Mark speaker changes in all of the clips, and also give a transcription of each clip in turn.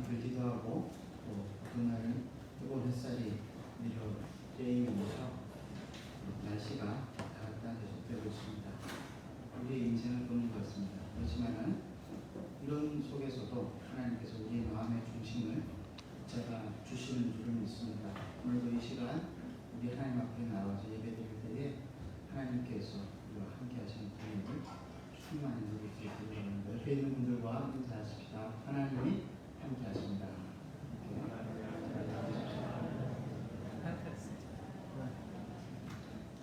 Speaker 1: 앞에 기도하고 또 어떤 날은 뜨거운 햇살이 내려 쬐이면서 날씨가 따뜻해지고 있습니다. 우리의 인생을 보는 것 같습니다. 그렇지만은 이런 속에서도 하나님께서 우리의 마음의 중심을 제가 주시는 줄을 믿습니다. 오늘도 이 시간 우리 하나님 앞에 나와서 예배드릴 때에 하나님께서 우리와 함께 하시는 분을 충만히 누릴 수 있기를 바랍니다. 옆에 있는 분들과 인사하십시다. 하나님이 함께 하십니다.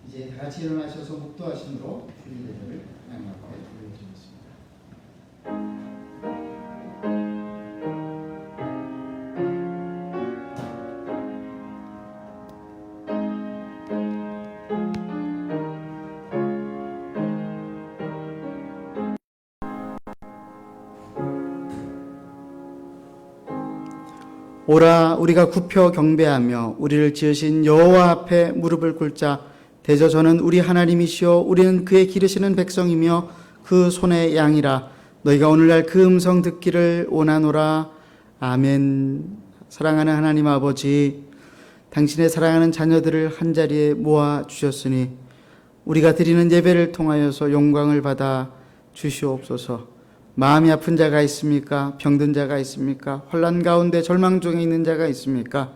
Speaker 1: 이제 다 같이 일어나셔서 묵도하심으로 주일 예배를 하나님 앞에 올려드리겠습니다. 오라 우리가 굽혀 경배하며 우리를 지으신 여호와 앞에 무릎을 꿇자. 대저 저는 우리 하나님이시오 우리는 그의 기르시는 백성이며 그 손의 양이라. 너희가 오늘날 그 음성 듣기를 원하노라. 아멘. 사랑하는 하나님 아버지, 당신의 사랑하는 자녀들을 한자리에 모아 주셨으니 우리가 드리는 예배를 통하여서 영광을 받아 주시옵소서. 마음이 아픈 자가 있습니까? 병든 자가 있습니까? 혼란 가운데 절망 중에 있는 자가 있습니까?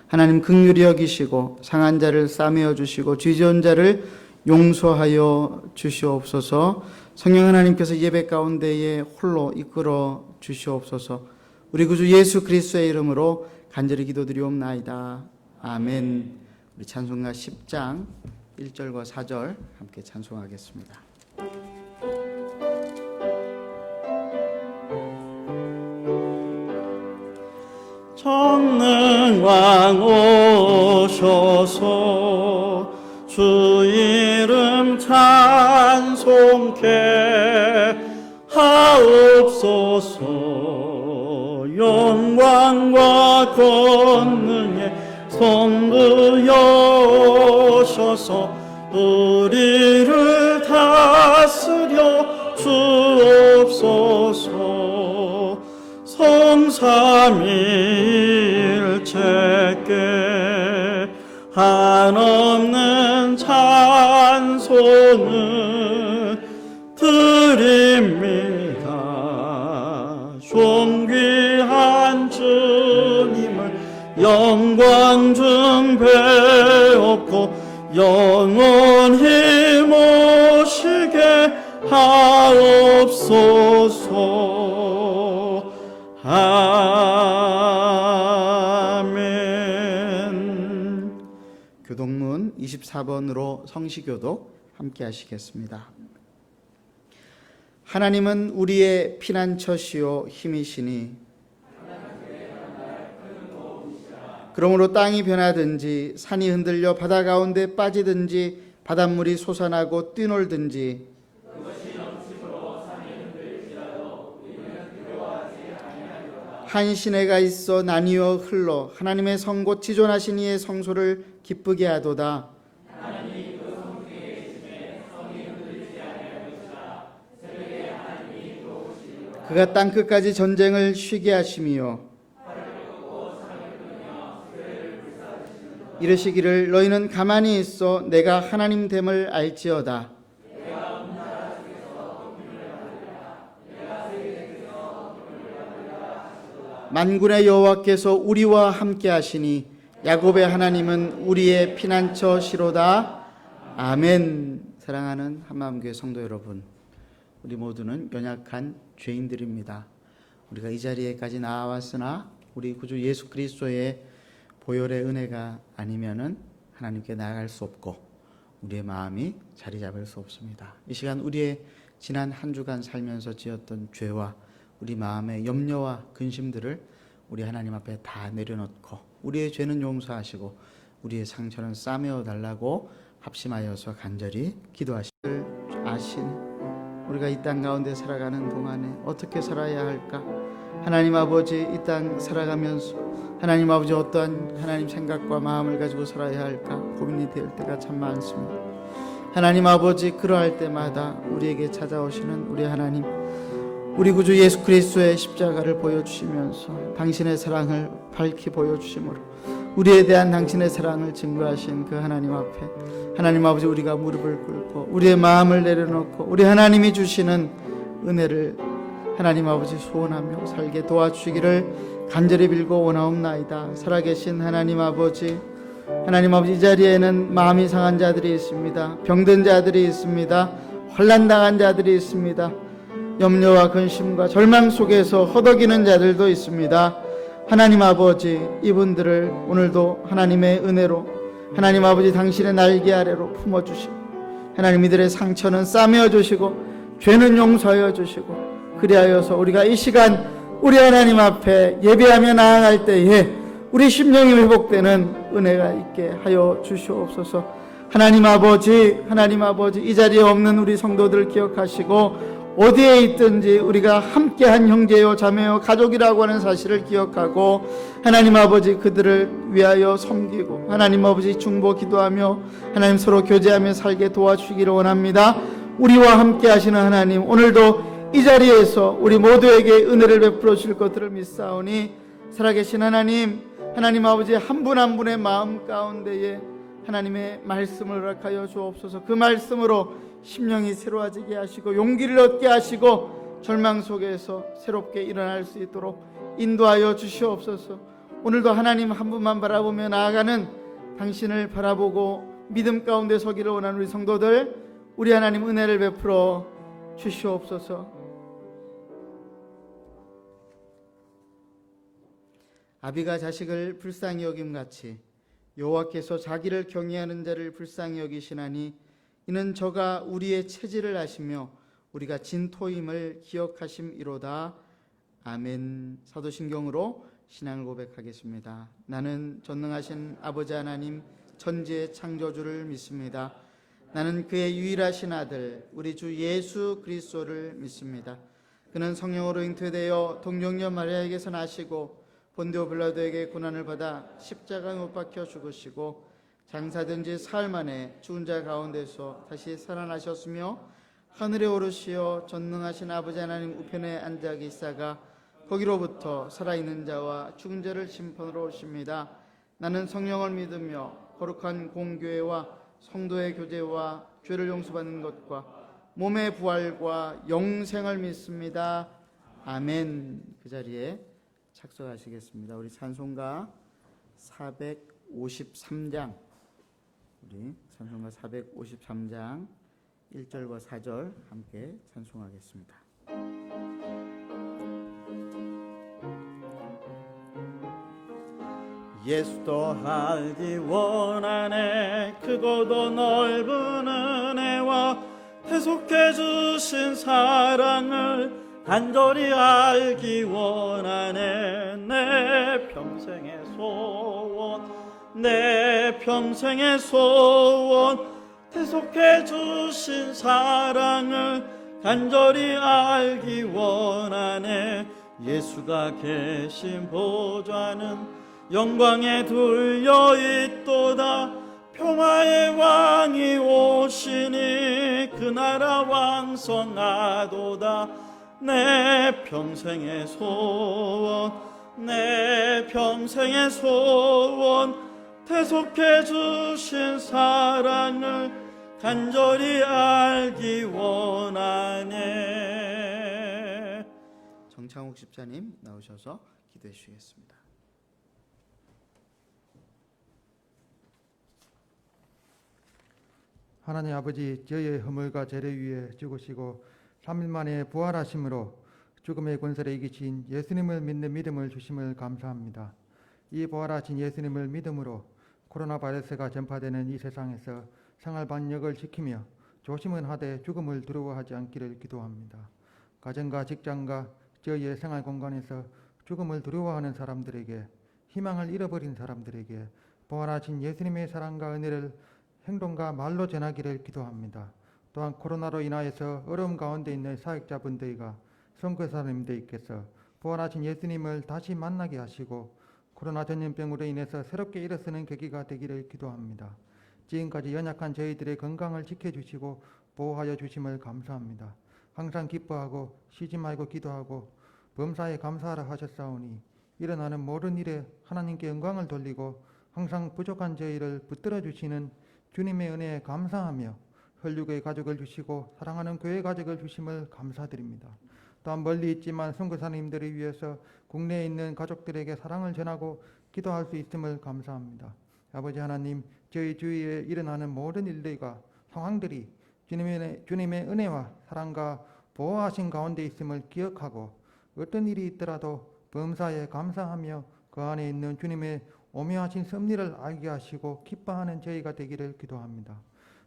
Speaker 1: 하나님 긍휼히 여기시고 상한 자를 싸매어 주시고 죄 지은 자를 용서하여 주시옵소서. 성령 하나님께서 예배 가운데에 홀로 이끌어 주시옵소서. 우리 구주 예수 그리스도의 이름으로 간절히 기도드리옵나이다. 아멘. 우리 찬송가 10장 1절과 4절 함께 찬송하겠습니다.
Speaker 2: 전능왕 오셔서 주 이름 찬송케 하옵소서. 영광과 권능의 성부여셔서 우리를 다스려 주옵소서. 성삼위일체께 한없는 찬송을 드립니다. 존귀한 주님을 영광 중 배웠고 영원히 모시게 하옵소서. 아멘.
Speaker 1: 교동문 24번으로 성시교독 함께 하시겠습니다. 하나님은 우리의 피난처시요 힘이시니 그러므로 땅이 변하든지 산이 흔들려 바다 가운데 빠지든지 바닷물이 솟아나고 뛰놀든지 한 시내가 있어 나뉘어 흘러 하나님의 성곳 지존하신 이의 성소를 기쁘게 하도다. 그가 땅끝까지 전쟁을 쉬게 하시며 이르시기를 너희는 가만히 있어 내가 하나님 됨을 알지어다. 만군의 여호와께서 우리와 함께 하시니 야곱의 하나님은 우리의 피난처시로다. 아멘. 사랑하는 한마음교회 성도 여러분, 우리 모두는 연약한 죄인들입니다. 우리가 이 자리에까지 나아왔으나 우리 구주 예수 그리스도의 보혈의 은혜가 아니면은 하나님께 나아갈 수 없고 우리의 마음이 자리 잡을 수 없습니다. 이 시간 우리의 지난 한 주간 살면서 지었던 죄와 우리 마음의 염려와 근심들을 우리 하나님 앞에 다 내려놓고 우리의 죄는 용서하시고 우리의 상처는 싸매어 달라고 합심하여서 간절히 기도하시길 아시니 우리가 이 땅 가운데 살아가는 동안에 어떻게 살아야 할까? 하나님 아버지, 이 땅 살아가면서 하나님 아버지 어떠한 하나님 생각과 마음을 가지고 살아야 할까 고민이 될 때가 참 많습니다. 하나님 아버지, 그러할 때마다 우리에게 찾아오시는 우리 하나님, 우리 구주 예수 그리스도의 십자가를 보여주시면서 당신의 사랑을 밝히 보여주심으로 우리에 대한 당신의 사랑을 증거하신 그 하나님 앞에 하나님 아버지 우리가 무릎을 꿇고 우리의 마음을 내려놓고 우리 하나님이 주시는 은혜를 하나님 아버지 소원하며 살게 도와주시기를 간절히 빌고 원하옵나이다. 살아계신 하나님 아버지 이 자리에는 마음이 상한 자들이 있습니다. 병든 자들이 있습니다. 환난당한 자들이 있습니다. 염려와 근심과 절망 속에서 허덕이는 자들도 있습니다. 하나님 아버지 이분들을 오늘도 하나님의 은혜로 하나님 아버지 당신의 날개 아래로 품어주시고 하나님 이들의 상처는 싸매어 주시고 죄는 용서하여 주시고 그리하여서 우리가 이 시간 우리 하나님 앞에 예배하며 나아갈 때에 우리 심령이 회복되는 은혜가 있게 하여 주시옵소서. 하나님 아버지 이 자리에 없는 우리 성도들 기억하시고 어디에 있든지 우리가 함께한 형제요 자매요 가족이라고 하는 사실을 기억하고 하나님 아버지 그들을 위하여 섬기고 하나님 아버지 중보 기도하며 하나님 서로 교제하며 살게 도와주시기를 원합니다. 우리와 함께 하시는 하나님 오늘도 이 자리에서 우리 모두에게 은혜를 베풀어 주실 것들을 믿사오니 살아계신 하나님 아버지 한 분 한 분의 마음 가운데에 하나님의 말씀을 허락하여 주옵소서. 그 말씀으로 심령이 새로워지게 하시고 용기를 얻게 하시고 절망 속에서 새롭게 일어날 수 있도록 인도하여 주시옵소서. 오늘도 하나님 한 분만 바라보며 나아가는 당신을 바라보고 믿음 가운데 서기를 원하는 우리 성도들 우리 하나님 은혜를 베풀어 주시옵소서. 아비가 자식을 불쌍히 여김같이 여호와께서 자기를 경외하는 자를 불쌍히 여기시나니 이는 저가 우리의 체질을 아시며 우리가 진토임을 기억하심이로다. 아멘. 사도신경으로 신앙을 고백하겠습니다. 나는 전능하신 아버지 하나님 천지의 창조주를 믿습니다. 나는 그의 유일하신 아들 우리 주 예수 그리스도를 믿습니다. 그는 성령으로 잉태되어 동정녀 마리아에게서 나시고 본디오 빌라도에게 고난을 받아 십자가에 못 박혀 죽으시고 장사된 지 사흘 만에 죽은 자 가운데서 다시 살아나셨으며 하늘에 오르시어 전능하신 아버지 하나님 우편에 앉아 계시다가 거기로부터 살아있는 자와 죽은 자를 심판으로 오십니다. 나는 성령을 믿으며 거룩한 공교회와 성도의 교제와 죄를 용서받는 것과 몸의 부활과 영생을 믿습니다. 아멘. 그 자리에 착석하시겠습니다. 우리 찬송가 453장 우리 찬송가 453장 1절과 4절 함께 찬송하겠습니다.
Speaker 2: 예수도 알기 원하네 크고도 넓은 은혜와 계속해 주신 사랑을 간절히 알기 원하네. 내 평생의 소원 계속해 주신 사랑을 간절히 알기 원하네. 예수가 계신 보좌는 영광에 둘려 있도다. 평화의 왕이 오시니 그 나라 왕성하도다. 내 평생의 소원 계속해 주신 사랑을 간절히 알기 원하네.
Speaker 1: 정창욱 집사님 나오셔서 기도해 주시겠습니다.
Speaker 3: 하나님 아버지, 저희의 허물과 죄를 위해 죽으시고 3일 만에 부활하심으로 죽음의 권세를 이기신 예수님을 믿는 믿음을 주심을 감사합니다. 이 부활하신 예수님을 믿음으로 코로나 바이러스가 전파되는 이 세상에서 생활 방역을 지키며 조심은 하되 죽음을 두려워하지 않기를 기도합니다. 가정과 직장과 저희의 생활 공간에서 죽음을 두려워하는 사람들에게, 희망을 잃어버린 사람들에게 부활하신 예수님의 사랑과 은혜를 행동과 말로 전하기를 기도합니다. 또한 코로나로 인하여서 어려움 가운데 있는 사역자분들과 선교사님들께서 부활하신 예수님을 다시 만나게 하시고 코로나 전염병으로 인해서 새롭게 일어서는 계기가 되기를 기도합니다. 지금까지 연약한 저희들의 건강을 지켜주시고 보호하여 주심을 감사합니다. 항상 기뻐하고 쉬지 말고 기도하고 범사에 감사하라 하셨사오니 일어나는 모든 일에 하나님께 영광을 돌리고 항상 부족한 저희를 붙들어 주시는 주님의 은혜에 감사하며 혈육의 가족을 주시고 사랑하는 교회 가족을 주심을 감사드립니다. 또한 멀리 있지만 선교사님들을 위해서 국내에 있는 가족들에게 사랑을 전하고 기도할 수 있음을 감사합니다. 아버지 하나님, 저희 주위에 일어나는 모든 일들과 상황들이 주님의 은혜와 사랑과 보호하신 가운데 있음을 기억하고 어떤 일이 있더라도 범사에 감사하며 그 안에 있는 주님의 오묘하신 섭리를 알게 하시고 기뻐하는 저희가 되기를 기도합니다.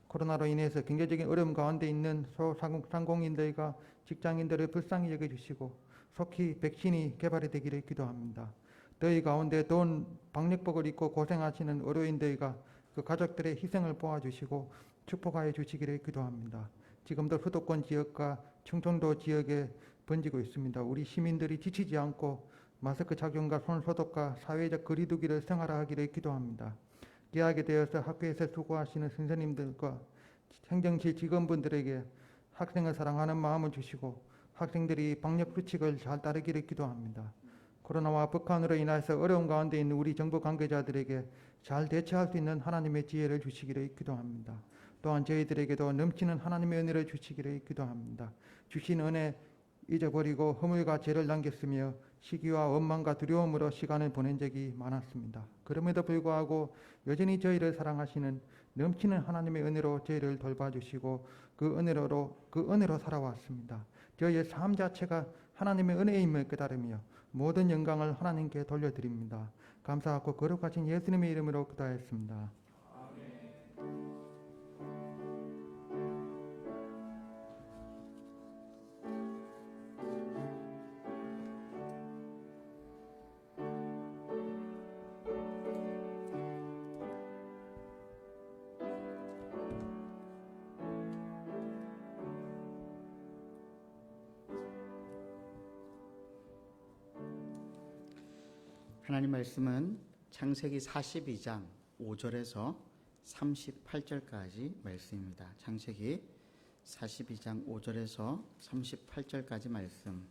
Speaker 3: 코로나로 인해서 경제적인 어려움 가운데 있는 소상공인들과 직장인들을 불쌍히 여겨주시고 속히 백신이 개발이 되기를 기도합니다. 더위 가운데 더운 방역복을 입고 고생하시는 의료인들과 그 가족들의 희생을 보아주시고 축복하여 주시기를 기도합니다. 지금도 수도권 지역과 충청도 지역에 번지고 있습니다. 우리 시민들이 지치지 않고 마스크 착용과 손소독과 사회적 거리두기를 생활하기를 기도합니다. 귀하게 되어서 학교에서 수고하시는 선생님들과 행정실 직원분들에게 학생을 사랑하는 마음을 주시고 학생들이 방역 수칙을 잘 따르기를 기도합니다. 코로나와 북한으로 인해서 어려운 가운데 있는 우리 정부 관계자들에게 잘 대처할 수 있는 하나님의 지혜를 주시기를 기도합니다. 또한 저희들에게도 넘치는 하나님의 은혜를 주시기를 기도합니다. 주신 은혜 잊어버리고 허물과 죄를 남겼으며 시기와 원망과 두려움으로 시간을 보낸 적이 많았습니다. 그럼에도 불구하고 여전히 저희를 사랑하시는 넘치는 하나님의 은혜로 저희를 돌봐주시고 그 은혜로 살아왔습니다. 저희의 삶 자체가 하나님의 은혜임을 깨달으며 모든 영광을 하나님께 돌려드립니다. 감사하고 거룩하신 예수님의 이름으로 기도하였습니다.
Speaker 1: 하나님 말씀은 창세기 42장 5절에서 38절까지 말씀입니다. 창세기 42장 5절에서 38절까지 말씀.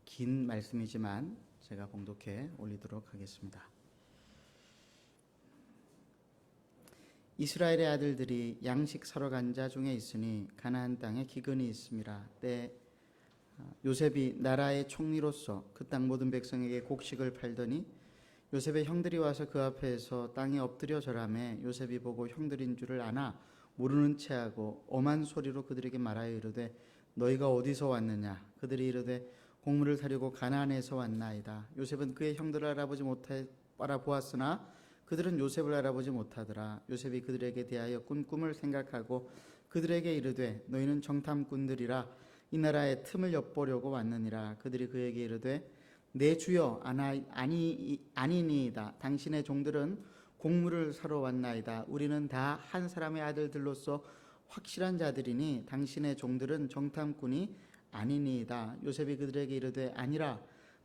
Speaker 1: 긴 말씀이지만 제가 봉독해 올리도록 하겠습니다. 이스라엘의 아들들이 양식 사러 간 자 중에 있으니 가나안 땅에 기근이 있음이라. 때 요셉이 나라의 총리로서 그 땅 모든 백성에게 곡식을 팔더니 요셉의 형들이 와서 그 앞에서 땅에 엎드려 절하매 요셉이 보고 형들인 줄을 아나 모르는 체하고 엄한 소리로 그들에게 말하여 이르되 너희가 어디서 왔느냐. 그들이 이르되 곡물을 사려고 가나안에서 왔나이다. 요셉은 그의 형들을 알아보았으나 그들은 요셉을 알아보지 못하더라. 요셉이 그들에게 대하여 꾼 꿈을 생각하고 그들에게 이르되 너희는 정탐꾼들이라 이 나라의 틈을 엿보려고 왔느니라. 그들이 그에게 이르되 내 주여 아니니이다. 당신의 종들은 곡물을 사러 왔나이다. 우리는 다 한 사람의 아들들로서 확실한 자들이니 당신의 종들은 정탐꾼이 아니니이다. 요셉이 그들에게 이르되 아니라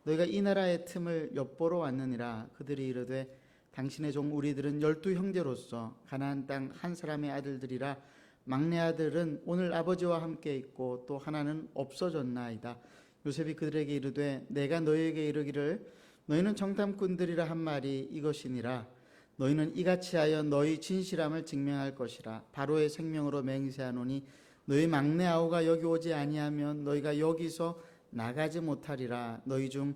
Speaker 1: 너희가 이 나라의 틈을 엿보러 왔느니라. 그들이 이르되 당신의 종 우리들은 12 형제로서 가나안 땅 한 사람의 아들들이라. 막내 아들은 오늘 아버지와 함께 있고 또 하나는 없어졌나이다. 요셉이 그들에게 이르되 내가 너희에게 이르기를 너희는 정탐꾼들이라 한 말이 이것이니라. 너희는 이같이 하여 너희 진실함을 증명할 것이라. 바로의 생명으로 맹세하노니 너희 막내 아우가 여기 오지 아니하면 너희가 여기서 나가지 못하리라. 너희 중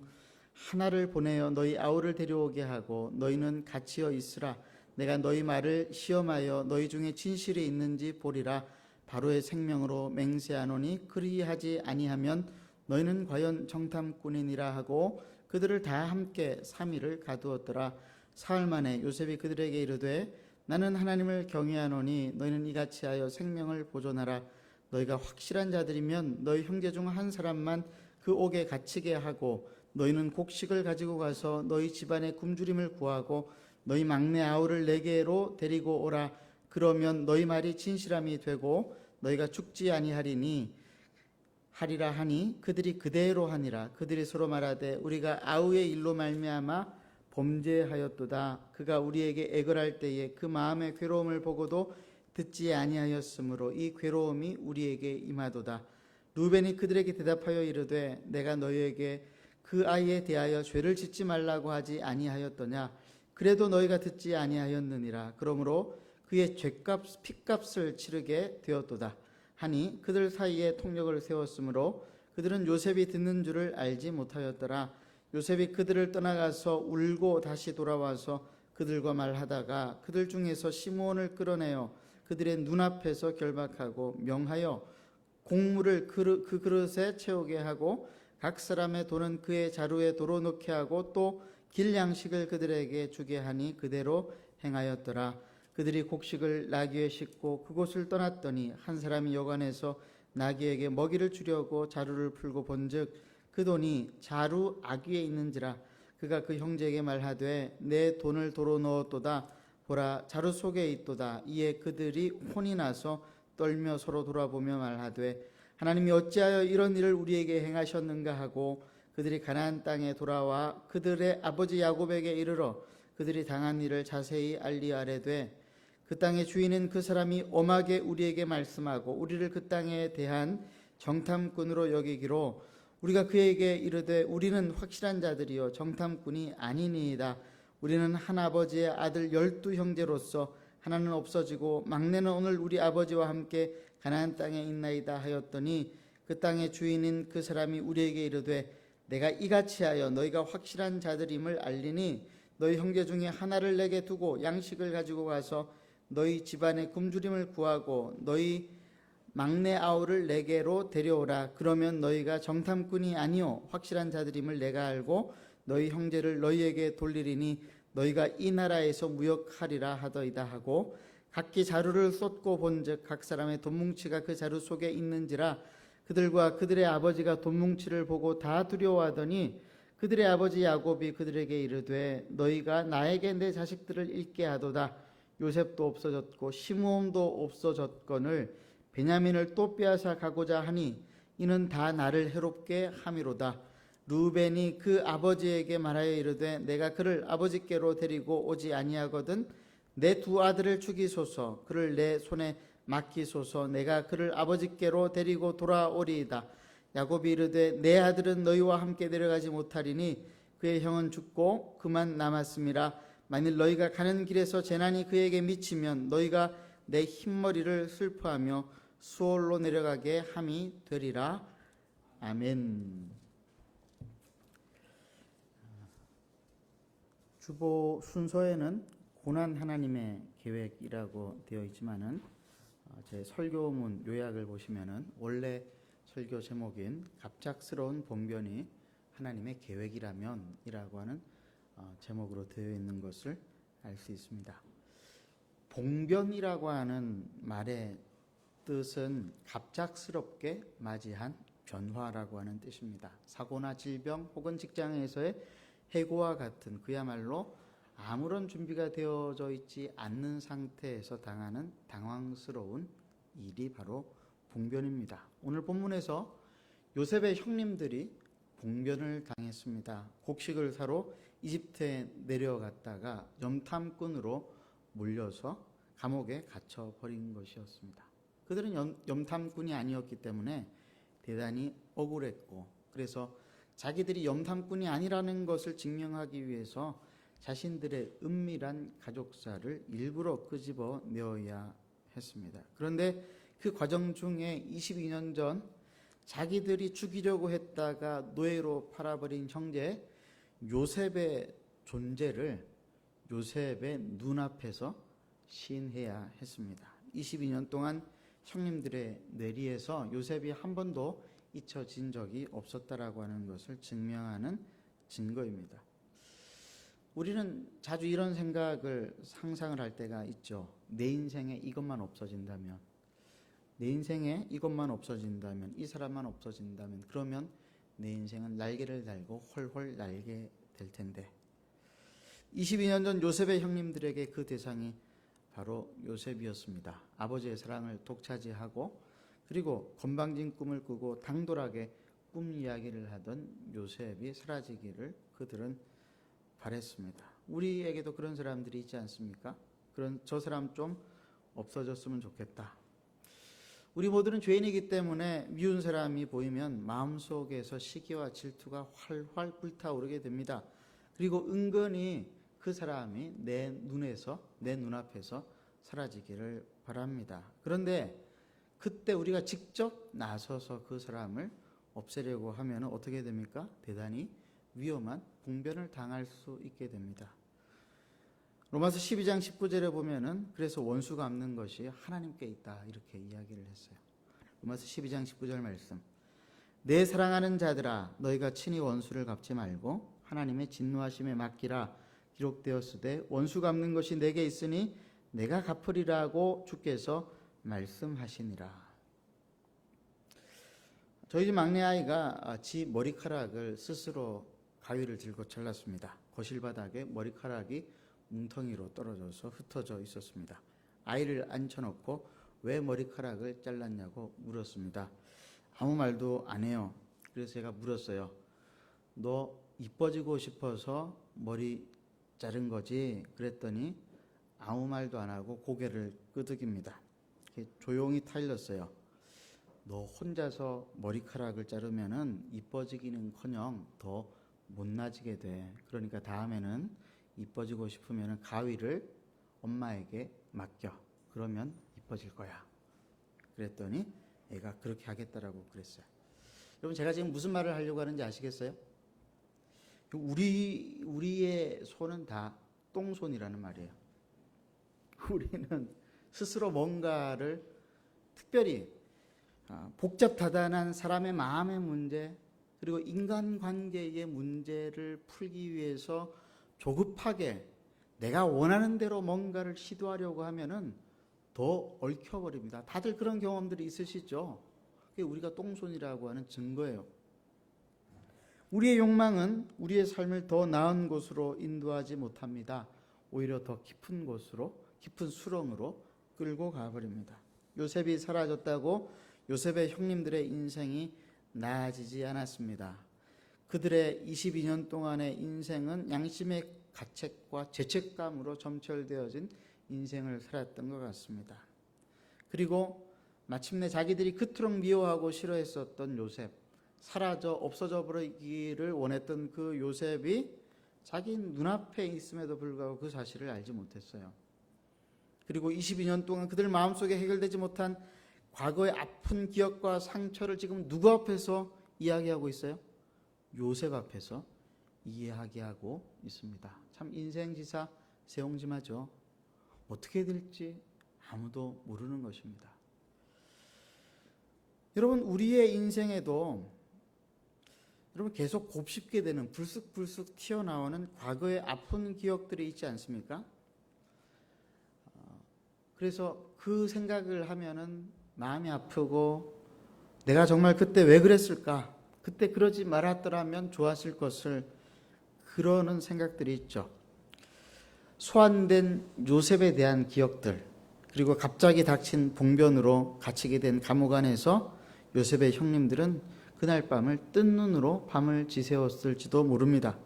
Speaker 1: 하나를 보내어 너희 아우를 데려오게 하고 너희는 같이여 있으라. 내가 너희 말을 시험하여 너희 중에 진실이 있는지 보리라. 바로의 생명으로 맹세하노니 그리하지 아니하면 너희는 과연 정탐꾼이니라 하고 그들을 다 함께 3일을 가두었더라. 사흘 만에 요셉이 그들에게 이르되 나는 하나님을 경외하노니 너희는 이같이 하여 생명을 보존하라. 너희가 확실한 자들이면 너희 형제 중 한 사람만 그 옥에 갇히게 하고 너희는 곡식을 가지고 가서 너희 집안의 굶주림을 구하고 너희 막내 아우를 내게로 데리고 오라. 그러면 너희 말이 진실함이 되고 너희가 죽지 하리라 하니 그들이 그대로 하니라. 그들이 서로 말하되 우리가 아우의 일로 말미암아 범죄하였도다. 그가 우리에게 애걸할 때에 그 마음의 괴로움을 보고도 듣지 아니하였으므로 이 괴로움이 우리에게 임하도다. 루벤이 그들에게 대답하여 이르되 내가 너희에게 그 아이에 대하여 죄를 짓지 말라고 하지 아니하였더냐. 그래도 너희가 듣지 아니하였느니라. 그러므로 그의 죄값 핏값을 치르게 되었도다 하니 그들 사이에 통력을 세웠으므로 그들은 요셉이 듣는 줄을 알지 못하였더라. 요셉이 그들을 떠나가서 울고 다시 돌아와서 그들과 말하다가 그들 중에서 시므온을 끌어내어 그들의 눈앞에서 결박하고 명하여 곡물을 그 그릇에 채우게 하고 각 사람의 돈은 그의 자루에 도로 넣게 하고 또 길 양식을 그들에게 주게 하니 그대로 행하였더라. 그들이 곡식을 나귀에 싣고 그곳을 떠났더니 한 사람이 여관에서 나귀에게 먹이를 주려고 자루를 풀고 본즉 그 돈이 자루 아귀에 있는지라. 그가 그 형제에게 말하되 내 돈을 도로 넣었도다. 보라 자루 속에 있도다. 이에 그들이 혼이 나서 떨며 서로 돌아보며 말하되 하나님이 어찌하여 이런 일을 우리에게 행하셨는가 하고 그들이 가나안 땅에 돌아와 그들의 아버지 야곱에게 이르러 그들이 당한 일을 자세히 알리하려되 그 땅의 주인은 그 사람이 엄하게 우리에게 말씀하고 우리를 그 땅에 대한 정탐꾼으로 여기기로 우리가 그에게 이르되 우리는 확실한 자들이요 정탐꾼이 아니니이다. 우리는 한 아버지의 아들 12 형제로서 하나는 없어지고 막내는 오늘 우리 아버지와 함께 가나안 땅에 있나이다 하였더니 그 땅의 주인인 그 사람이 우리에게 이르되 내가 이같이 하여 너희가 확실한 자들임을 알리니 너희 형제 중에 하나를 내게 두고 양식을 가지고 가서 너희 집안의 굶주림을 구하고 너희 막내 아우를 내게로 데려오라. 그러면 너희가 정탐꾼이 아니요 확실한 자들임을 내가 알고 너희 형제를 너희에게 돌리리니 너희가 이 나라에서 무역하리라 하더이다 하고 각기 자루를 쏟고 본즉 각 사람의 돈뭉치가 그 자루 속에 있는지라. 그들과 그들의 아버지가 돈뭉치를 보고 다 두려워하더니 그들의 아버지 야곱이 그들에게 이르되 너희가 나에게 내 자식들을 잃게 하도다. 요셉도 없어졌고 시므온도 없어졌거늘 베냐민을 또 빼앗아 가고자 하니 이는 다 나를 해롭게 함이로다. 루벤이 그 아버지에게 말하여 이르되 내가 그를 아버지께로 데리고 오지 아니하거든 내 두 아들을 죽이소서. 그를 내 손에 맡기소서. 내가 그를 아버지께로 데리고 돌아오리이다. 야곱이 이르되 내 아들은 너희와 함께 내려가지 못하리니 그의 형은 죽고 그만 남았음이라. 만일 너희가 가는 길에서 재난이 그에게 미치면 너희가 내 흰머리를 슬퍼하며 수올로 내려가게 함이 되리라. 아멘. 주보 순서에는 고난 하나님의 계획이라고 되어 있지만은 제 설교문 요약을 보시면은 원래 설교 제목인 갑작스러운 봉변이 하나님의 계획이라면이라고 하는 제목으로 되어 있는 것을 알 수 있습니다. 봉변이라고 하는 말의 뜻은 갑작스럽게 맞이한 변화라고 하는 뜻입니다. 사고나 질병 혹은 직장에서의 해고와 같은 그야말로 아무런 준비가 되어져 있지 않는 상태에서 당하는 당황스러운 일이 바로 봉변입니다. 오늘 본문에서 요셉의 형님들이 봉변을 당했습니다. 곡식을 사러 이집트에 내려갔다가 염탐꾼으로 몰려서 감옥에 갇혀버린 것이었습니다. 그들은 염탐꾼이 아니었기 때문에 대단히 억울했고 그래서 자기들이 염탐꾼이 아니라는 것을 증명하기 위해서 자신들의 은밀한 가족사를 일부러 끄집어 내어야 했습니다. 그런데 그 과정 중에 22년 전 자기들이 죽이려고 했다가 노예로 팔아버린 형제 요셉의 존재를 요셉의 눈앞에서 시인해야 했습니다. 22년 동안 형님들의 뇌리에서 요셉이 한 번도 잊혀진 적이 없었다라고 하는 것을 증명하는 증거입니다. 우리는 자주 이런 생각을 상상을 할 때가 있죠. 내 인생에 이것만 없어진다면, 내 인생에 이것만 없어진다면, 이 사람만 없어진다면, 그러면 내 인생은 날개를 달고 훨훨 날게 될 텐데 22년 전 요셉의 형님들에게 그 대상이 바로 요셉이었습니다. 아버지의 사랑을 독차지하고 그리고 건방진 꿈을 꾸고 당돌하게 꿈 이야기를 하던 요셉이 사라지기를 그들은 바랬습니다. 우리에게도 그런 사람들이 있지 않습니까? 저 사람 좀 없어졌으면 좋겠다. 우리 모두는 죄인이기 때문에 미운 사람이 보이면 마음속에서 시기와 질투가 활활 불타오르게 됩니다. 그리고 은근히 그 사람이 내 눈에서, 내 눈앞에서 사라지기를 바랍니다. 그런데 그때 우리가 직접 나서서 그 사람을 없애려고 하면 어떻게 됩니까? 대단히 위험한 봉변을 당할 수 있게 됩니다. 로마서 12장 19절에 보면은 그래서 원수 갚는 것이 하나님께 있다 이렇게 이야기를 했어요. 로마서 12장 19절 말씀. 내 사랑하는 자들아 너희가 친히 원수를 갚지 말고 하나님의 진노하심에 맡기라. 기록되었으되 원수 갚는 것이 내게 있으니 내가 갚으리라고 주께서 말씀하시니라. 저희 집 막내 아이가 지 머리카락을 스스로 가위를 들고 잘랐습니다. 거실 바닥에 머리카락이 뭉텅이로 떨어져서 흩어져 있었습니다. 아이를 앉혀놓고 왜 머리카락을 잘랐냐고 물었습니다. 아무 말도 안 해요. 그래서 제가 물었어요. 너 이뻐지고 싶어서 머리 자른 거지? 그랬더니 아무 말도 안 하고 고개를 끄덕입니다. 조용히 타일렀어요. 너 혼자서 머리카락을 자르면은 이뻐지기는커녕 더 못나지게 돼. 그러니까 다음에는 이뻐지고 싶으면 가위를 엄마에게 맡겨. 그러면 이뻐질 거야. 그랬더니 애가 그렇게 하겠다라고 그랬어요. 여러분 제가 지금 무슨 말을 하려고 하는지 아시겠어요? 우리의 손은 다 똥손이라는 말이에요. 우리는 스스로 뭔가를 특별히 복잡다단한 사람의 마음의 문제 그리고 인간관계의 문제를 풀기 위해서 조급하게 내가 원하는 대로 뭔가를 시도하려고 하면은 더 얽혀버립니다. 다들 그런 경험들이 있으시죠? 그게 우리가 똥손이라고 하는 증거예요. 우리의 욕망은 우리의 삶을 더 나은 곳으로 인도하지 못합니다. 오히려 더 깊은 곳으로, 깊은 수렁으로 끌고 가버립니다. 요셉이 사라졌다고 요셉의 형님들의 인생이 나아지지 않았습니다. 그들의 22년 동안의 인생은 양심의 가책과 죄책감으로 점철되어진 인생을 살았던 것 같습니다. 그리고 마침내 자기들이 그토록 미워하고 싫어했었던 요셉, 사라져 없어져 버리기를 원했던 그 요셉이 자기 눈앞에 있음에도 불구하고 그 사실을 알지 못했어요. 그리고 22년 동안 그들 마음속에 해결되지 못한 과거의 아픈 기억과 상처를 지금 누구 앞에서 이야기하고 있어요? 요셉 앞에서 이야기하고 있습니다. 참 인생지사 새옹지마죠. 어떻게 될지 아무도 모르는 것입니다. 여러분 우리의 인생에도 여러분 계속 곱씹게 되는 불쑥불쑥 튀어나오는 과거의 아픈 기억들이 있지 않습니까? 그래서 그 생각을 하면은 마음이 아프고 내가 정말 그때 왜 그랬을까? 그때 그러지 말았더라면 좋았을 것을 그러는 생각들이 있죠. 소환된 요셉에 대한 기억들 그리고 갑자기 닥친 봉변으로 갇히게 된 감옥 안에서 요셉의 형님들은 그날 밤을 뜬 눈으로 밤을 지새웠을지도 모릅니다.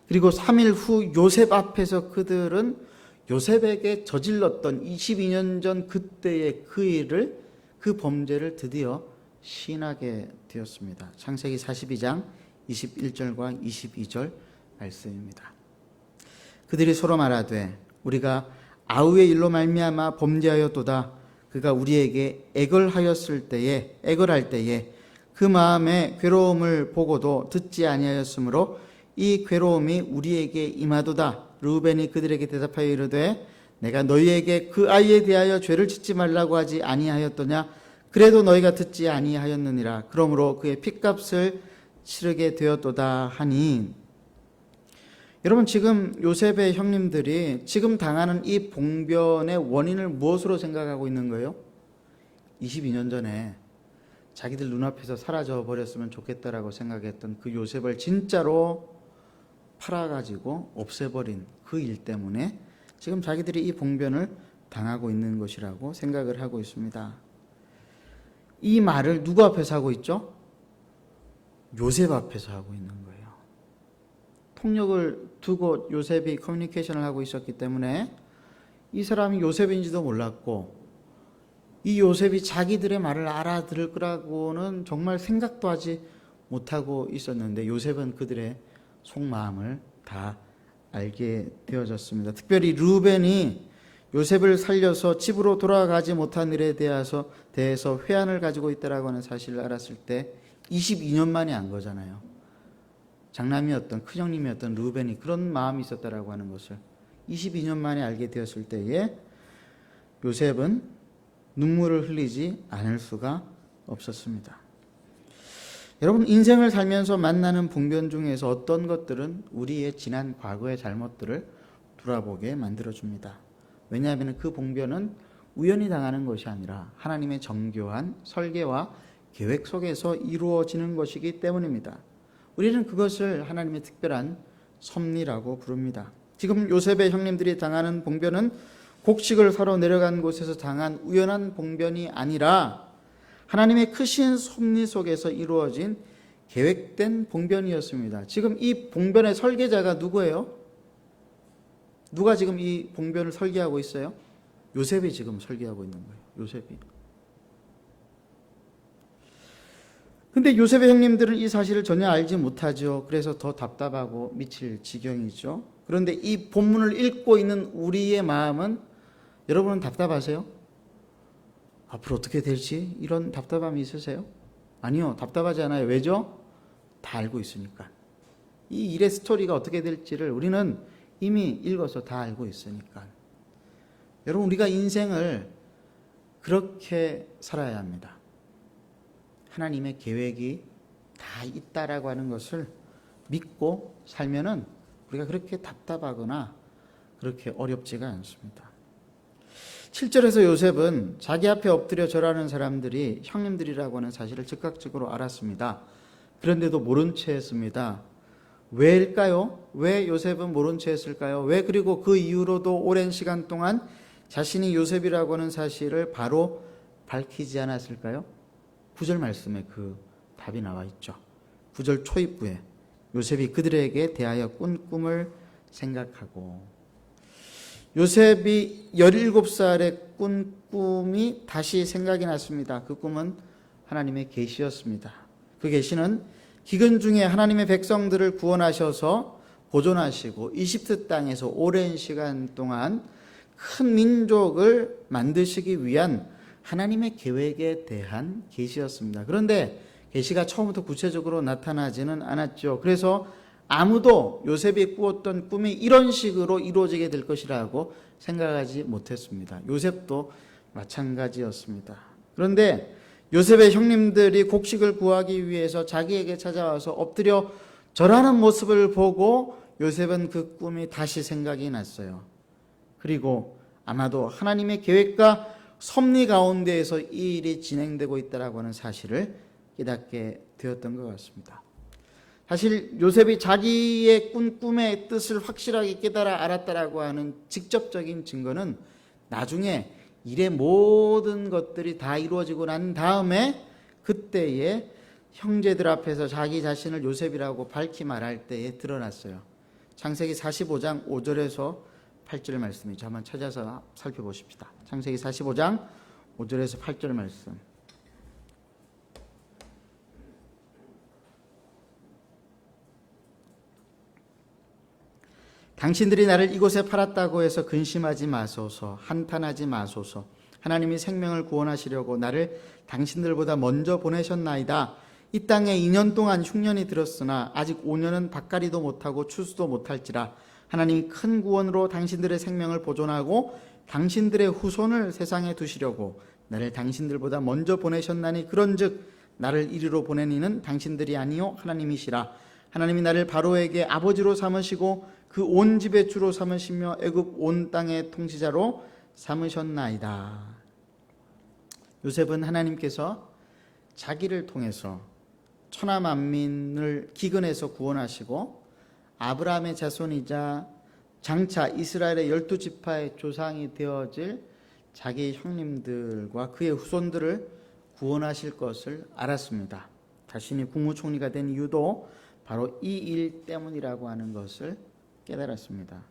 Speaker 1: 그리고 3일 후 요셉 앞에서 그들은 요셉에게 저질렀던 22년 전 그때의 그 일을 그 범죄를 드디어 시인하게 되었습니다. 창세기 42장 21절과 22절 말씀입니다. 그들이 서로 말하되 우리가 아우의 일로 말미암아 범죄하였도다. 그가 우리에게 애걸할 때에 그 마음의 괴로움을 보고도 듣지 아니하였으므로 이 괴로움이 우리에게 임하도다. 르우벤이 그들에게 대답하여 이르되 내가 너희에게 그 아이에 대하여 죄를 짓지 말라고 하지 아니하였더냐. 그래도 너희가 듣지 아니하였느니라. 그러므로 그의 핏값을 치르게 되었도다 하니. 여러분 지금 요셉의 형님들이 지금 당하는 이 봉변의 원인을 무엇으로 생각하고 있는 거예요? 22년 전에 자기들 눈앞에서 사라져 버렸으면 좋겠다라고 생각했던 그 요셉을 진짜로 팔아가지고 없애버린 그 일 때문에 지금 자기들이 이 봉변을 당하고 있는 것이라고 생각을 하고 있습니다. 이 말을 누구 앞에서 하고 있죠? 요셉 앞에서 하고 있는 거예요. 통역을 두고 요셉이 커뮤니케이션을 하고 있었기 때문에 이 사람이 요셉인지도 몰랐고 이 요셉이 자기들의 말을 알아들을 거라고는 정말 생각도 하지 못하고 있었는데 요셉은 그들의 속마음을 다 알게 되어졌습니다. 특별히 르우벤이 요셉을 살려서 집으로 돌아가지 못한 일에 대해서 회한을 가지고 있다라고 하는 사실을 알았을 때 22년 만에 안 거잖아요. 장남이었던 큰형님이었던 르우벤이 그런 마음이 있었다라고 하는 것을 22년 만에 알게 되었을 때에 요셉은 눈물을 흘리지 않을 수가 없었습니다. 여러분, 인생을 살면서 만나는 봉변 중에서 어떤 것들은 우리의 지난 과거의 잘못들을 돌아보게 만들어줍니다. 왜냐하면 그 봉변은 우연히 당하는 것이 아니라 하나님의 정교한 설계와 계획 속에서 이루어지는 것이기 때문입니다. 우리는 그것을 하나님의 특별한 섭리라고 부릅니다. 지금 요셉의 형님들이 당하는 봉변은 곡식을 사러 내려간 곳에서 당한 우연한 봉변이 아니라 하나님의 크신 섭리 속에서 이루어진 계획된 봉변이었습니다. 지금 이 봉변의 설계자가 누구예요? 누가 지금 이 봉변을 설계하고 있어요? 요셉이 지금 설계하고 있는 거예요. 요셉이. 근데 요셉의 형님들은 이 사실을 전혀 알지 못하죠. 그래서 더 답답하고 미칠 지경이죠. 그런데 이 본문을 읽고 있는 우리의 마음은, 여러분은 답답하세요? 앞으로 어떻게 될지 이런 답답함이 있으세요? 아니요, 답답하지 않아요. 왜죠? 다 알고 있으니까. 이 일의 스토리가 어떻게 될지를 우리는 이미 읽어서 다 알고 있으니까. 여러분, 우리가 인생을 그렇게 살아야 합니다. 하나님의 계획이 다 있다라고 하는 것을 믿고 살면은 우리가 그렇게 답답하거나 그렇게 어렵지가 않습니다. 7절에서 요셉은 자기 앞에 엎드려 절하는 사람들이 형님들이라고 하는 사실을 즉각적으로 알았습니다. 그런데도 모른 채 했습니다. 왜일까요? 왜 요셉은 모른 채 했을까요? 왜 그리고 그 이후로도 오랜 시간 동안 자신이 요셉이라고 하는 사실을 바로 밝히지 않았을까요? 9절 말씀에 그 답이 나와 있죠. 9절 초입부에 요셉이 그들에게 대하여 꾼 꿈을 생각하고, 요셉이 17살에 꾼 꿈이 다시 생각이 났습니다. 그 꿈은 하나님의 계시였습니다. 그 계시는 기근 중에 하나님의 백성들을 구원하셔서 보존하시고 이집트 땅에서 오랜 시간 동안 큰 민족을 만드시기 위한 하나님의 계획에 대한 계시였습니다. 그런데 계시가 처음부터 구체적으로 나타나지는 않았죠. 그래서 아무도 요셉이 꾸었던 꿈이 이런 식으로 이루어지게 될 것이라고 생각하지 못했습니다. 요셉도 마찬가지였습니다. 그런데 요셉의 형님들이 곡식을 구하기 위해서 자기에게 찾아와서 엎드려 절하는 모습을 보고 요셉은 그 꿈이 다시 생각이 났어요. 그리고 아마도 하나님의 계획과 섭리 가운데에서 이 일이 진행되고 있다고 하는 사실을 깨닫게 되었던 것 같습니다. 사실 요셉이 자기의 꾼 꿈의 뜻을 확실하게 깨달아 알았다라고 하는 직접적인 증거는 나중에 일의 모든 것들이 다 이루어지고 난 다음에 그때에 형제들 앞에서 자기 자신을 요셉이라고 밝히 말할 때에 드러났어요. 창세기 45장 5절에서 8절 말씀이죠. 한번 찾아서 살펴보십시다. 창세기 45장 5절에서 8절 말씀. 당신들이 나를 이곳에 팔았다고 해서 근심하지 마소서, 한탄하지 마소서. 하나님이 생명을 구원하시려고 나를 당신들보다 먼저 보내셨나이다. 이 땅에 2년 동안 흉년이 들었으나 아직 5년은 밭갈이도 못하고 추수도 못할지라. 하나님이 큰 구원으로 당신들의 생명을 보존하고 당신들의 후손을 세상에 두시려고 나를 당신들보다 먼저 보내셨나니, 그런즉 나를 이리로 보낸 이는 당신들이 아니요 하나님이시라. 하나님이 나를 바로에게 아버지로 삼으시고 그 온 집의 주로 삼으시며 애굽 온 땅의 통치자로 삼으셨나이다. 요셉은 하나님께서 자기를 통해서 천하 만민을 기근에서 구원하시고 아브라함의 자손이자 장차 이스라엘의 12지파의 조상이 되어질 자기 형님들과 그의 후손들을 구원하실 것을 알았습니다. 자신이 국무총리가 된 이유도 바로 이 일 때문이라고 하는 것을 깨달았습니다.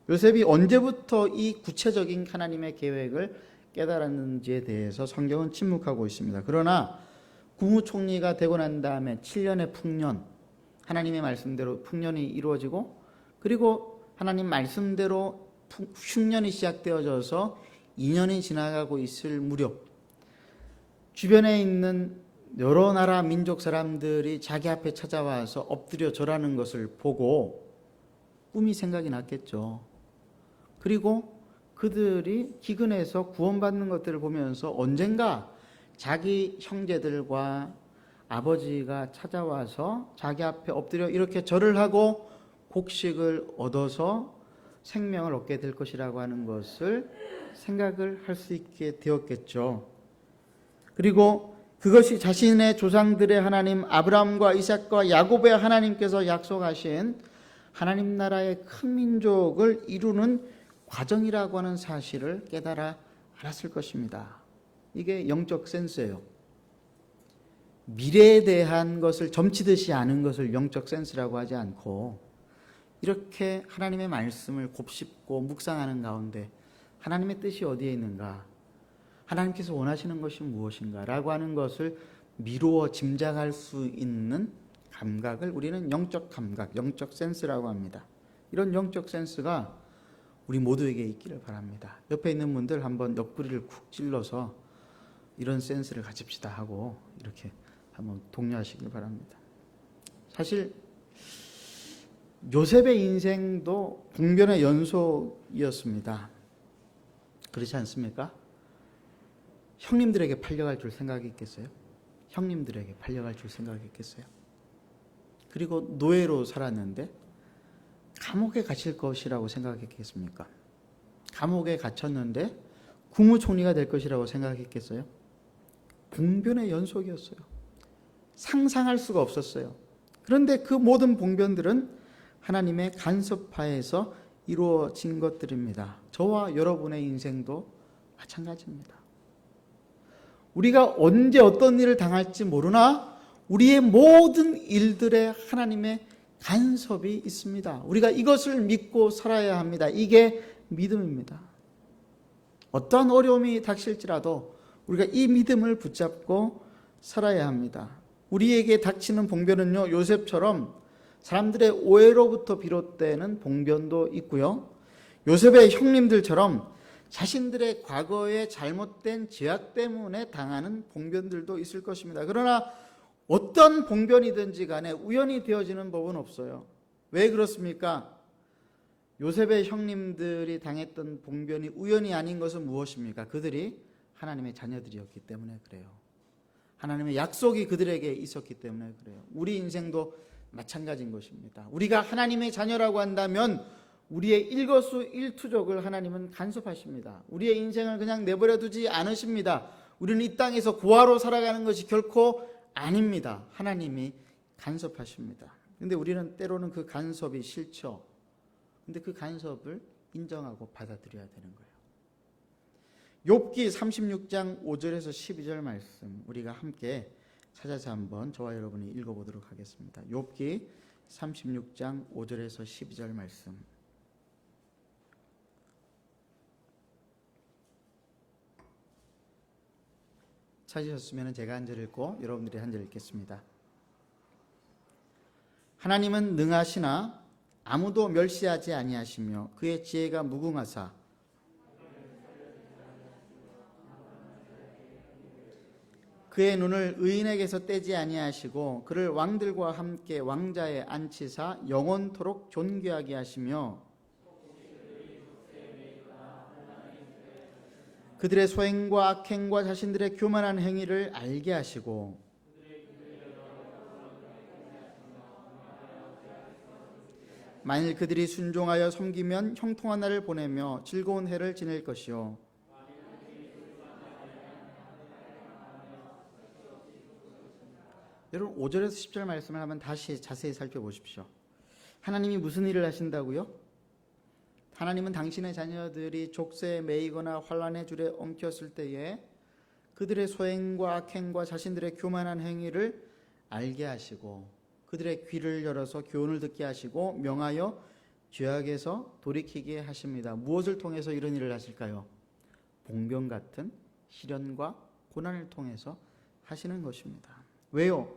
Speaker 1: 요셉이 언제부터 이 구체적인 하나님의 계획을 깨달았는지에 대해서 성경은 침묵하고 있습니다. 그러나 국무총리가 되고 난 다음에 7년의 풍년, 하나님의 말씀대로 풍년이 이루어지고, 그리고 하나님 말씀대로 흉년이 시작되어져서 2년이 지나가고 있을 무렵, 주변에 있는 여러 나라 민족 사람들이 자기 앞에 찾아와서 엎드려 절하는 것을 보고 꿈이 생각이 났겠죠. 그리고 그들이 기근해서 구원받는 것들을 보면서 언젠가 자기 형제들과 아버지가 찾아와서 자기 앞에 엎드려 이렇게 절을 하고 곡식을 얻어서 생명을 얻게 될 것이라고 하는 것을 생각을 할 수 있게 되었겠죠. 그리고 그것이 자신의 조상들의 하나님 아브라함과 이삭과 야곱의 하나님께서 약속하신 하나님 나라의 큰 민족을 이루는 과정이라고 하는 사실을 깨달아 알았을 것입니다. 이게 영적 센스예요. 미래에 대한 것을 점치듯이 아는 것을 영적 센스라고 하지 않고, 이렇게 하나님의 말씀을 곱씹고 묵상하는 가운데 하나님의 뜻이 어디에 있는가, 하나님께서 원하시는 것이 무엇인가 라고 하는 것을 미루어 짐작할 수 있는 감각을 우리는 영적 감각, 영적 센스라고 합니다. 이런 영적 센스가 우리 모두에게 있기를 바랍니다. 옆에 있는 분들 한번 옆구리를 쿡 찔러서 이런 센스를 가집시다 하고 이렇게 한번 독려하시길 바랍니다. 사실 요셉의 인생도 봉변의 연속이었습니다. 그렇지 않습니까? 형님들에게 팔려갈 줄 생각이 있겠어요? 형님들에게 팔려갈 줄 생각이 있겠어요? 그리고 노예로 살았는데 감옥에 갇힐 것이라고 생각했겠습니까? 감옥에 갇혔는데 국무총리가 될 것이라고 생각했겠어요? 봉변의 연속이었어요. 상상할 수가 없었어요. 그런데 그 모든 봉변들은 하나님의 간섭하에서 이루어진 것들입니다. 저와 여러분의 인생도 마찬가지입니다. 우리가 언제 어떤 일을 당할지 모르나 우리의 모든 일들에 하나님의 간섭이 있습니다. 우리가 이것을 믿고 살아야 합니다. 이게 믿음입니다. 어떠한 어려움이 닥칠지라도 우리가 이 믿음을 붙잡고 살아야 합니다. 우리에게 닥치는 봉변은요, 요셉처럼 사람들의 오해로부터 비롯되는 봉변도 있고요, 요셉의 형님들처럼 자신들의 과거의 잘못된 죄악 때문에 당하는 봉변들도 있을 것입니다. 그러나 어떤 봉변이든지 간에 우연히 되어지는 법은 없어요. 왜 그렇습니까? 요셉의 형님들이 당했던 봉변이 우연이 아닌 것은 무엇입니까? 그들이 하나님의 자녀들이었기 때문에 그래요. 하나님의 약속이 그들에게 있었기 때문에 그래요. 우리 인생도 마찬가지인 것입니다. 우리가 하나님의 자녀라고 한다면 우리의 일거수일투족을 하나님은 간섭하십니다. 우리의 인생을 그냥 내버려 두지 않으십니다. 우리는 이 땅에서 고아로 살아가는 것이 결코 아닙니다. 하나님이 간섭하십니다. 근데 우리는 때로는 그 간섭이 싫죠. 근데 그 간섭을 인정하고 받아들여야 되는 거예요. 욥기 36장 5절에서 12절 말씀 우리가 함께 찾아서 한번 저와 여러분이 읽어보도록 하겠습니다. 욥기 36장 5절에서 12절 말씀. 찾으셨으면 제가 한 절 읽고 여러분들이 한 절 읽겠습니다. 하나님은 능하시나 아무도 멸시하지 아니하시며 그의 지혜가 무궁하사 그의 눈을 의인에게서 떼지 아니하시고 그를 왕들과 함께 왕자에 앉히사 영원토록 존귀하게 하시며 그들의 소행과 악행과 자신들의 교만한 행위를 알게 하시고 만일 그들이 순종하여 섬기면 형통한 날을 보내며 즐거운 해를 지낼 것이요 여러분 5절에서 10절 말씀을 한번 다시 자세히 살펴보십시오. 하나님이 무슨 일을 하신다고요? 하나님은 당신의 자녀들이 족쇄에 매이거나 환난의 줄에 엉켰을 때에 그들의 소행과 악행과 자신들의 교만한 행위를 알게 하시고 그들의 귀를 열어서 교훈을 듣게 하시고 명하여 죄악에서 돌이키게 하십니다. 무엇을 통해서 이런 일을 하실까요? 봉변 같은 시련과 고난을 통해서 하시는 것입니다. 왜요?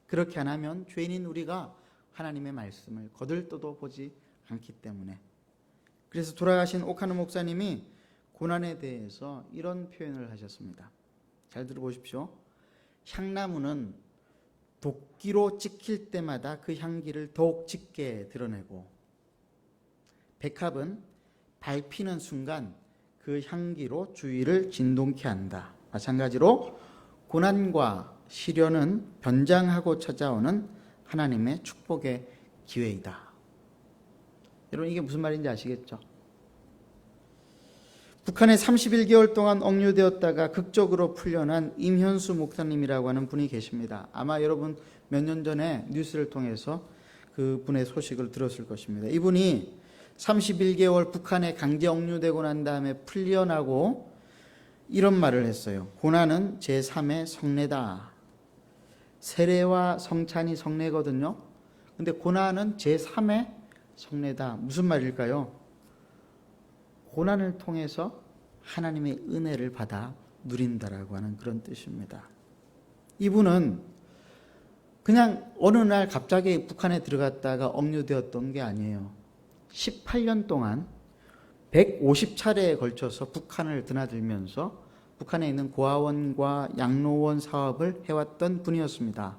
Speaker 1: 그렇게 안 하면 죄인인 우리가 하나님의 말씀을 거들떠도 보지 않기 때문에. 그래서 돌아가신 오카노 목사님이 고난에 대해서 이런 표현을 하셨습니다. 잘 들어보십시오. 향나무는 도끼로 찍힐 때마다 그 향기를 더욱 짙게 드러내고, 백합은 밟히는 순간 그 향기로 주위를 진동케 한다. 마찬가지로 고난과 시련은 변장하고 찾아오는 하나님의 축복의 기회이다. 여러분, 이게 무슨 말인지 아시겠죠? 북한에 31개월 동안 억류되었다가 극적으로 풀려난 임현수 목사님이라고 하는 분이 계십니다. 아마 여러분 몇 년 전에 뉴스를 통해서 그 분의 소식을 들었을 것입니다. 이분이 31개월 북한에 강제 억류되고 난 다음에 풀려나고 이런 말을 했어요. 고난은 제3의 성례다. 세례와 성찬이 성례거든요. 근데 고난은 제3의 성례다. 무슨 말일까요? 고난을 통해서 하나님의 은혜를 받아 누린다라고 하는 그런 뜻입니다. 이분은 그냥 어느 날 갑자기 북한에 들어갔다가 억류되었던 게 아니에요. 18년 동안 150차례에 걸쳐서 북한을 드나들면서 북한에 있는 고아원과 양로원 사업을 해왔던 분이었습니다.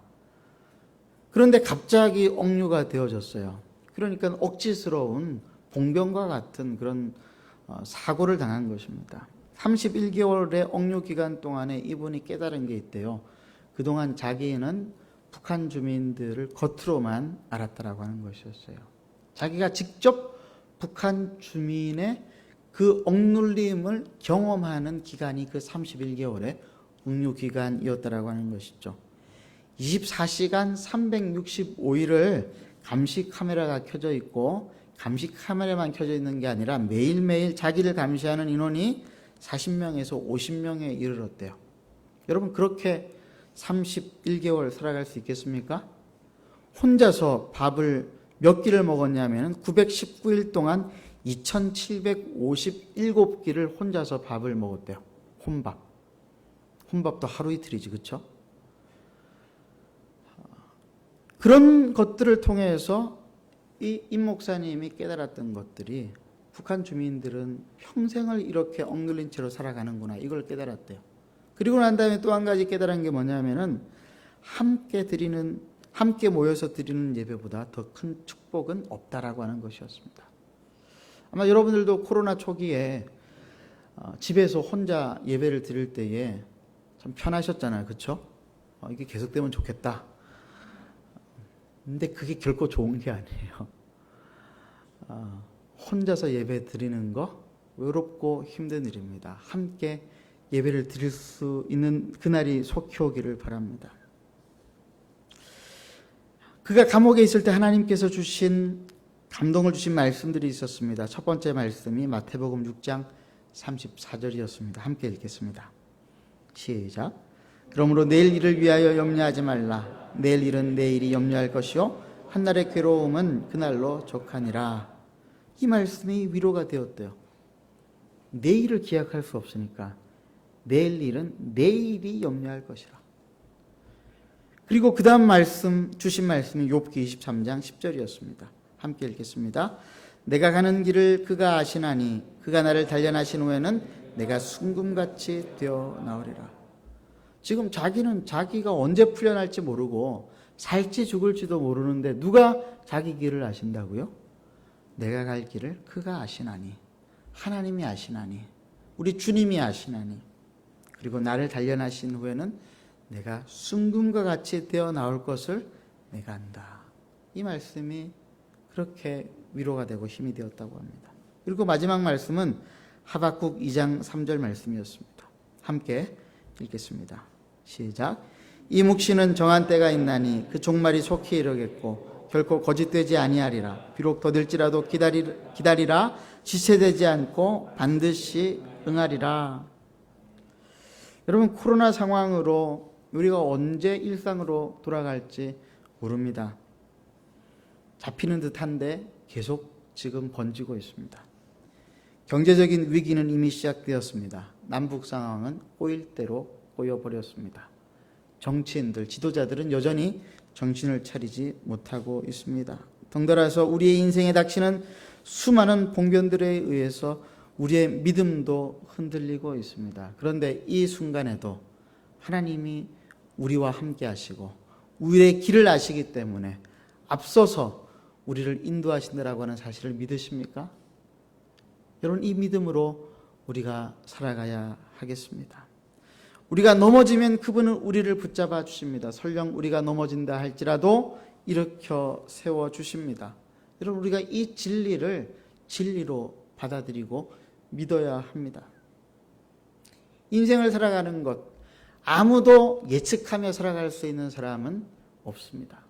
Speaker 1: 그런데 갑자기 억류가 되어졌어요. 그러니까 억지스러운 봉변과 같은 그런 사고를 당한 것입니다. 31개월의 억류 기간 동안에 이분이 깨달은 게 있대요. 그동안 자기는 북한 주민들을 겉으로만 알았다라고 하는 것이었어요. 자기가 직접 북한 주민의 그 억눌림을 경험하는 기간이 그 31개월의 억류 기간이었다라고 하는 것이죠. 24시간 365일을 감시 카메라가 켜져 있고, 감시 카메라만 켜져 있는 게 아니라 매일매일 자기를 감시하는 인원이 40명에서 50명에 이르렀대요. 여러분, 그렇게 31개월 살아갈 수 있겠습니까? 혼자서 밥을 몇 끼를 먹었냐면 919일 동안 2757끼를 혼자서 밥을 먹었대요. 혼밥. 혼밥도 하루 이틀이지, 그렇죠? 그런 것들을 통해서 이 임 목사님이 깨달았던 것들이 북한 주민들은 평생을 이렇게 억눌린 채로 살아가는구나, 이걸 깨달았대요. 그리고 난 다음에 또 한 가지 깨달은 게 뭐냐면은 함께 모여서 드리는 예배보다 더 큰 축복은 없다라고 하는 것이었습니다. 아마 여러분들도 코로나 초기에 집에서 혼자 예배를 드릴 때에 참 편하셨잖아요, 그렇죠? 이게 계속되면 좋겠다. 근데 그게 결코 좋은 게 아니에요. 혼자서 예배 드리는 거 외롭고 힘든 일입니다. 함께 예배를 드릴 수 있는 그날이 속히 오기를 바랍니다. 그가 감옥에 있을 때 하나님께서 주신 감동을 주신 말씀들이 있었습니다. 첫 번째 말씀이 마태복음 6장 34절이었습니다. 함께 읽겠습니다. 시작. 그러므로 내일 일을 위하여 염려하지 말라. 내일 일은 내일이 염려할 것이요 한날의 괴로움은 그날로 족하니라. 이 말씀이 위로가 되었대요. 내일을 기약할 수 없으니까 내일 일은 내일이 염려할 것이라. 그리고 그 다음 말씀 주신 말씀이 욥기 23장 10절이었습니다. 함께 읽겠습니다. 내가 가는 길을 그가 아시나니 그가 나를 단련하신 후에는 내가 순금같이 되어 나오리라. 지금 자기는 자기가 언제 풀려날지 모르고 살지 죽을지도 모르는데 누가 자기 길을 아신다고요? 내가 갈 길을 그가 아시나니, 하나님이 아시나니, 우리 주님이 아시나니, 그리고 나를 단련하신 후에는 내가 순금과 같이 되어 나올 것을 내가 안다. 이 말씀이 그렇게 위로가 되고 힘이 되었다고 합니다. 그리고 마지막 말씀은 하박국 2장 3절 말씀이었습니다. 함께 읽겠습니다. 시작. 이 묵시는 정한 때가 있나니 그 종말이 속히 이르겠고 결코 거짓되지 아니하리라. 비록 더딜지라도 기다리라. 지체되지 않고 반드시 응하리라. 여러분, 코로나 상황으로 우리가 언제 일상으로 돌아갈지 모릅니다. 잡히는 듯한데 계속 지금 번지고 있습니다. 경제적인 위기는 이미 시작되었습니다. 남북 상황은 꼬일 대로 꼬여버렸습니다. 정치인들, 지도자들은 여전히 정신을 차리지 못하고 있습니다. 덩달아서 우리의 인생에 닥치는 수많은 봉변들에 의해서 우리의 믿음도 흔들리고 있습니다. 그런데 이 순간에도 하나님이 우리와 함께 하시고 우리의 길을 아시기 때문에 앞서서 우리를 인도하신다라고 하는 사실을 믿으십니까? 여러분, 이 믿음으로 우리가 살아가야 하겠습니다. 우리가 넘어지면 그분은 우리를 붙잡아 주십니다. 설령 우리가 넘어진다 할지라도 일으켜 세워 주십니다. 여러분, 우리가 이 진리를 진리로 받아들이고 믿어야 합니다. 인생을 살아가는 것, 아무도 예측하며 살아갈 수 있는 사람은 없습니다.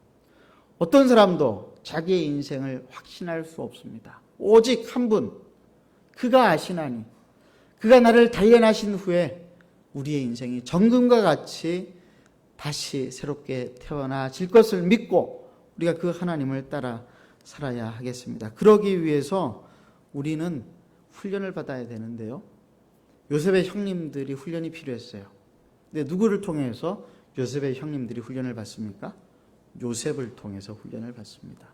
Speaker 1: 어떤 사람도 자기의 인생을 확신할 수 없습니다. 오직 한 분, 그가 아시나니, 그가 나를 단련하신 후에 우리의 인생이 정금과 같이 다시 새롭게 태어나질 것을 믿고 우리가 그 하나님을 따라 살아야 하겠습니다. 그러기 위해서 우리는 훈련을 받아야 되는데요. 요셉의 형님들이 훈련이 필요했어요. 근데 누구를 통해서 요셉의 형님들이 훈련을 받습니까? 요셉을 통해서 훈련을 받습니다.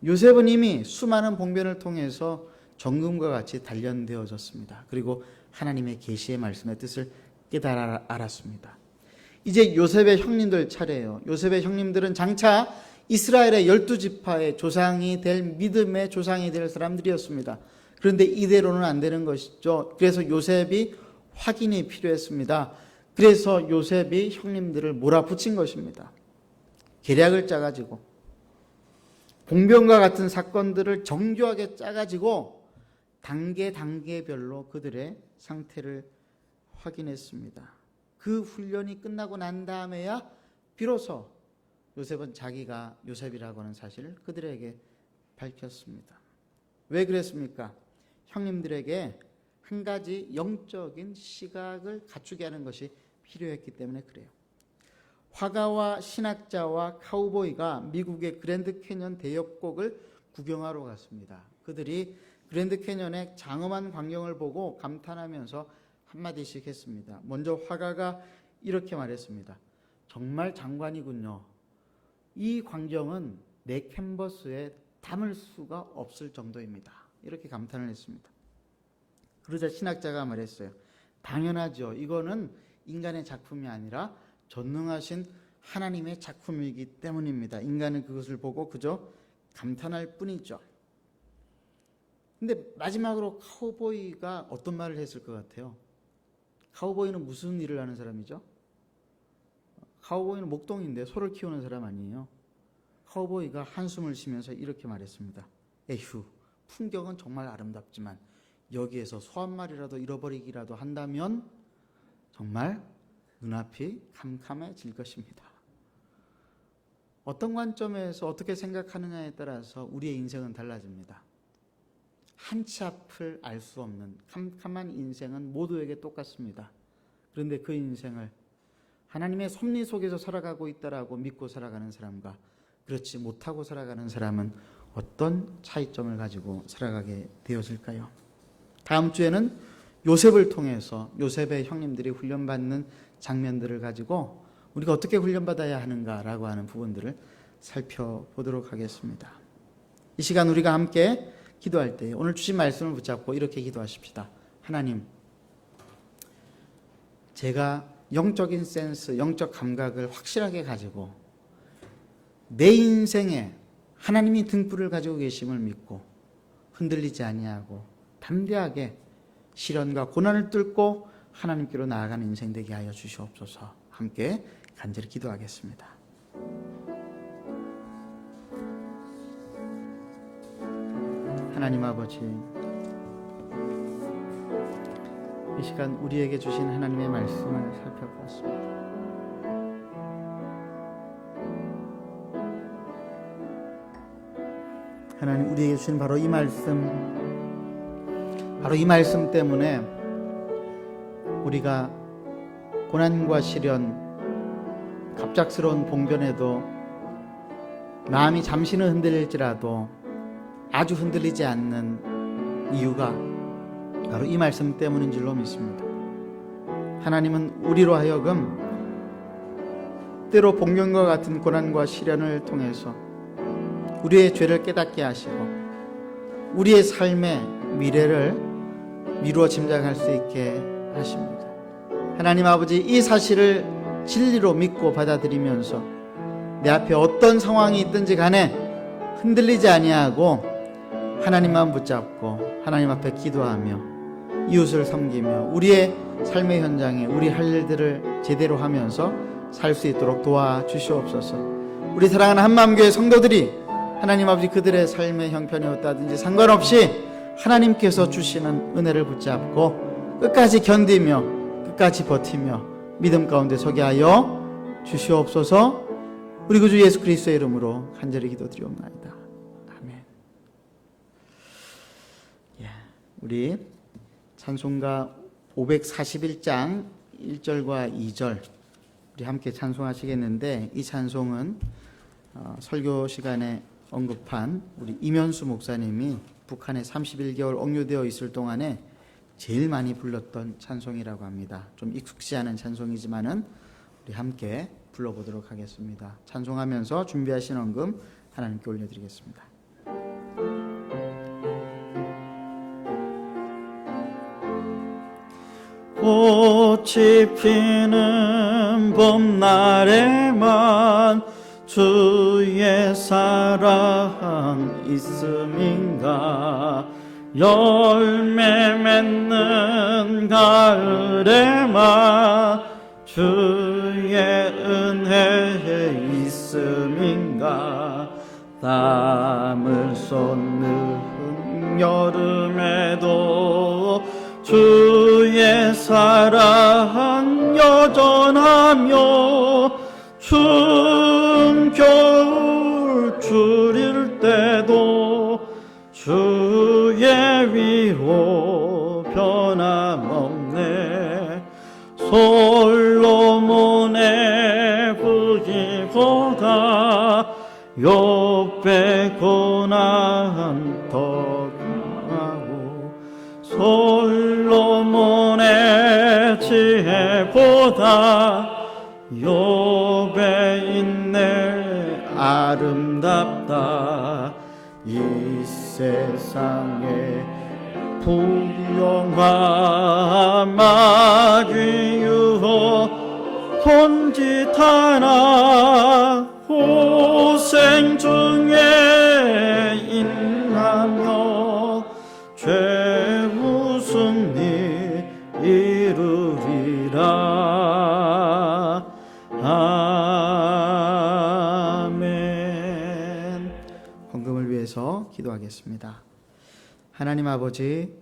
Speaker 1: 요셉은 이미 수많은 봉변을 통해서 정금과 같이 단련되어졌습니다. 그리고 하나님의 계시의 말씀의 뜻을 깨달아 알았습니다. 이제 요셉의 형님들 차례예요. 요셉의 형님들은 장차 이스라엘의 12지파의 조상이 될, 믿음의 조상이 될 사람들이었습니다. 그런데 이대로는 안 되는 것이죠. 그래서 요셉이 확인이 필요했습니다. 그래서 요셉이 형님들을 몰아붙인 것입니다. 계략을 짜가지고 봉변과 같은 사건들을 정교하게 짜가지고 단계별로 그들의 상태를 확인했습니다. 그 훈련이 끝나고 난 다음에야 비로소 요셉은 자기가 요셉이라고 하는 사실을 그들에게 밝혔습니다. 왜 그랬습니까? 형님들에게 한 가지 영적인 시각을 갖추게 하는 것이 필요했기 때문에 그래요. 화가와 신학자와 카우보이가 미국의 그랜드 캐년 대협곡을 구경하러 갔습니다. 그들이 그랜드 캐년의 장엄한 광경을 보고 감탄하면서 한마디씩 했습니다. 먼저 화가가 이렇게 말했습니다. 정말 장관이군요. 이 광경은 내 캔버스에 담을 수가 없을 정도입니다. 이렇게 감탄을 했습니다. 그러자 신학자가 말했어요. 당연하죠. 이거는 인간의 작품이 아니라 전능하신 하나님의 작품이기 때문입니다. 인간은 그것을 보고 그저 감탄할 뿐이죠. 근데 마지막으로 카우보이가 어떤 말을 했을 것 같아요? 카우보이는 무슨 일을 하는 사람이죠? 카우보이는 목동인데 소를 키우는 사람 아니에요. 카우보이가 한숨을 쉬면서 이렇게 말했습니다. 에휴, 풍경은 정말 아름답지만 여기에서 소 한 마리라도 잃어버리기라도 한다면 정말 눈앞이 캄캄해질 것입니다. 어떤 관점에서 어떻게 생각하느냐에 따라서 우리의 인생은 달라집니다. 한 치 앞을 알 수 없는 캄캄한 인생은 모두에게 똑같습니다. 그런데 그 인생을 하나님의 섭리 속에서 살아가고 있다라고 믿고 살아가는 사람과 그렇지 못하고 살아가는 사람은 어떤 차이점을 가지고 살아가게 되었을까요? 다음 주에는 요셉을 통해서 요셉의 형님들이 훈련받는 장면들을 가지고 우리가 어떻게 훈련받아야 하는가라고 하는 부분들을 살펴보도록 하겠습니다. 이 시간 우리가 함께 기도할 때 오늘 주신 말씀을 붙잡고 이렇게 기도하십시다. 하나님, 제가 영적인 센스, 영적 감각을 확실하게 가지고 내 인생에 하나님이 등불을 가지고 계심을 믿고 흔들리지 아니하고 담대하게 시련과 고난을 뚫고 하나님께로 나아가는 인생 되게 하여 주시옵소서. 함께 간절히 기도하겠습니다. 하나님 아버지, 이 시간 우리에게 주신 하나님의 말씀을 살펴보았습니다. 하나님, 우리에게 주신 바로 이 말씀 때문에 우리가 고난과 시련, 갑작스러운 봉변에도 마음이 잠시는 흔들릴지라도 아주 흔들리지 않는 이유가 바로 이 말씀 때문인 줄로 믿습니다. 하나님은 우리로 하여금 때로 복면과 같은 고난과 시련을 통해서 우리의 죄를 깨닫게 하시고 우리의 삶의 미래를 미루어 짐작할 수 있게 하십니다. 하나님 아버지, 이 사실을 진리로 믿고 받아들이면서 내 앞에 어떤 상황이 있든지 간에 흔들리지 아니하고 하나님만 붙잡고 하나님 앞에 기도하며 이웃을 섬기며 우리의 삶의 현장에 우리 할 일들을 제대로 하면서 살 수 있도록 도와주시옵소서. 우리 사랑하는 한마음교회 성도들이 하나님 아버지 그들의 삶의 형편이 어떠하든지 상관없이 하나님께서 주시는 은혜를 붙잡고 끝까지 견디며 끝까지 버티며 믿음 가운데 서게 하여 주시옵소서. 우리 구주 예수 그리스도의 이름으로 간절히 기도드리옵나이다. 아멘. 우리 찬송가 541장 1절과 2절 우리 함께 찬송하시겠는데, 이 찬송은 설교 시간에 언급한 우리 이면수 목사님이 북한에 31개월 억류되어 있을 동안에 제일 많이 불렀던 찬송이라고 합니다. 좀 익숙지 않은 찬송이지만은 우리 함께 불러보도록 하겠습니다. 찬송하면서 준비하신 헌금 하나님께 올려드리겠습니다.
Speaker 2: 꽃이 피는 봄날에만 주의 사랑 있음인가, 열매 맺는 가을에만 주의 은혜 있음인가, 땀을 쏟는 여름에도 주의 사랑 여전하며, 추운 겨울 추릴 때도 주의 위로 변함없네. 솔로몬의 부귀보다 욥의 고난 더 강하고, 솔로몬의 지혜보다 욥의 인내 아름답다. 이 세상에 불용한 마귀 유혹 손짓 하나, 고생 중에 인하며 죄무승리 이루리라. 아멘.
Speaker 1: 헌금을 위해서 기도하겠습니다. 하나님 아버지,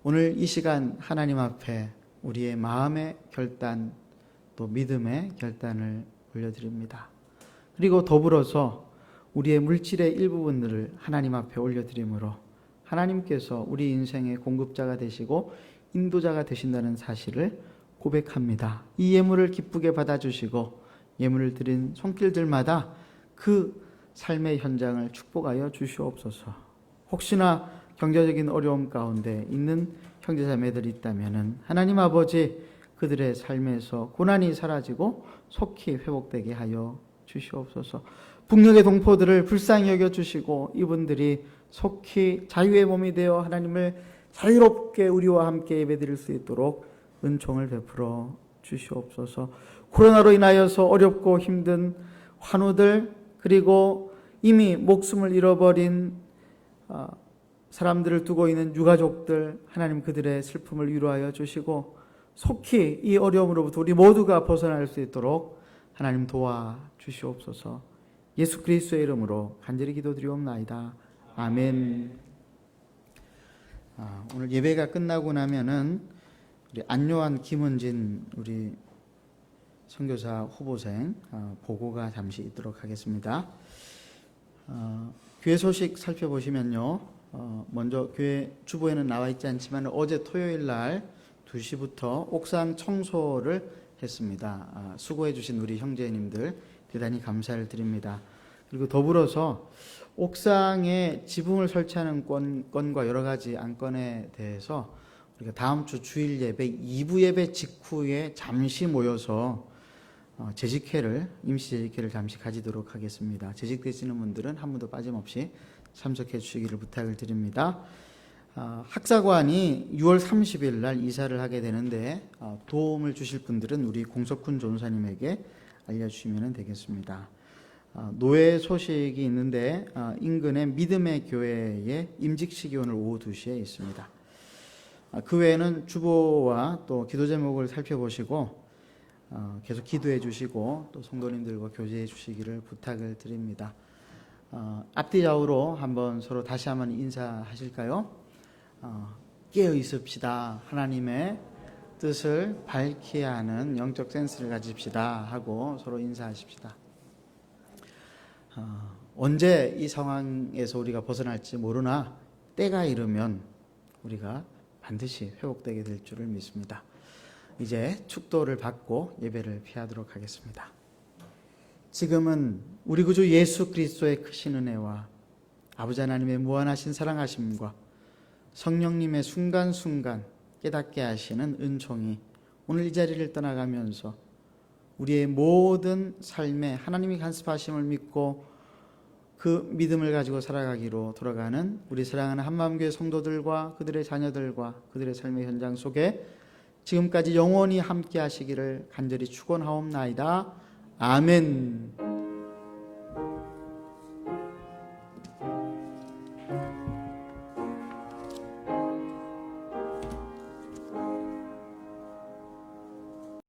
Speaker 1: 오늘 이 시간 하나님 앞에 우리의 마음의 결단 또 믿음의 결단을 올려드립니다. 그리고 더불어서 우리의 물질의 일부분들을 하나님 앞에 올려드리므로 하나님께서 우리 인생의 공급자가 되시고 인도자가 되신다는 사실을 고백합니다. 이 예물을 기쁘게 받아주시고 예물을 드린 손길들마다 그 삶의 현장을 축복하여 주시옵소서. 혹시나 경제적인 어려움 가운데 있는 형제자매들이 있다면 하나님 아버지, 그들의 삶에서 고난이 사라지고 속히 회복되게 하여 주시옵소서. 북녘의 동포들을 불쌍히 여겨주시고 이분들이 속히 자유의 몸이 되어 하나님을 자유롭게 우리와 함께 예배드릴 수 있도록 은총을 베풀어 주시옵소서. 코로나로 인하여서 어렵고 힘든 환우들, 그리고 이미 목숨을 잃어버린 사람들을 두고 있는 유가족들, 하나님 그들의 슬픔을 위로하여 주시고 속히 이 어려움으로부터 우리 모두가 벗어날 수 있도록 하나님 도와주시옵소서. 예수 그리스도의 이름으로 간절히 기도드리옵나이다. 아멘. 오늘 예배가 끝나고 나면은 우리 안요한 김은진 우리 선교사 후보생 보고가 잠시 있도록 하겠습니다. 교회 소식 살펴보시면요, 먼저 교회 주보에는 나와 있지 않지만 어제 토요일 날 2시부터 옥상 청소를 했습니다. 수고해 주신 우리 형제님들 대단히 감사를 드립니다. 그리고 더불어서 옥상에 지붕을 설치하는 건과 여러 가지 안건에 대해서 우리가 다음 주 주일 예배 2부 예배 직후에 잠시 모여서 재직회를 임시 재직회를 잠시 가지도록 하겠습니다. 재직되시는 분들은 한 분도 빠짐없이 참석해 주시기를 부탁을 드립니다. 학사관이 6월 30일 날 이사를 하게 되는데 도움을 주실 분들은 우리 공석훈 전사님에게 알려주시면 되겠습니다. 노예 소식이 있는데 인근의 믿음의 교회에 임직식이 오늘 오후 2시에 있습니다. 그 외에는 주보와 또 기도 제목을 살펴보시고 계속 기도해 주시고 또 성도님들과 교제해 주시기를 부탁을 드립니다. 앞뒤 좌우로 한번 서로 다시 한번 인사하실까요? 깨어 있읍시다. 하나님의 뜻을 밝히 하는 영적 센스를 가집시다 하고 서로 인사하십시다. 언제 이 상황에서 우리가 벗어날지 모르나 때가 이르면 우리가 반드시 회복되게 될 줄을 믿습니다. 이제 축도를 받고 예배를 피하도록 하겠습니다. 지금은 우리 구주 예수 그리스도의 크신 은혜와 아버지 하나님의 무한하신 사랑하심과 성령님의 순간순간 깨닫게 하시는 은총이 오늘 이 자리를 떠나가면서 우리의 모든 삶에 하나님이 간섭하심을 믿고 그 믿음을 가지고 살아가기로 돌아가는 우리 사랑하는 한마음교회 성도들과 그들의 자녀들과 그들의 삶의 현장 속에 지금까지 영원히 함께 하시기를 간절히 축원하옵나이다. 아멘.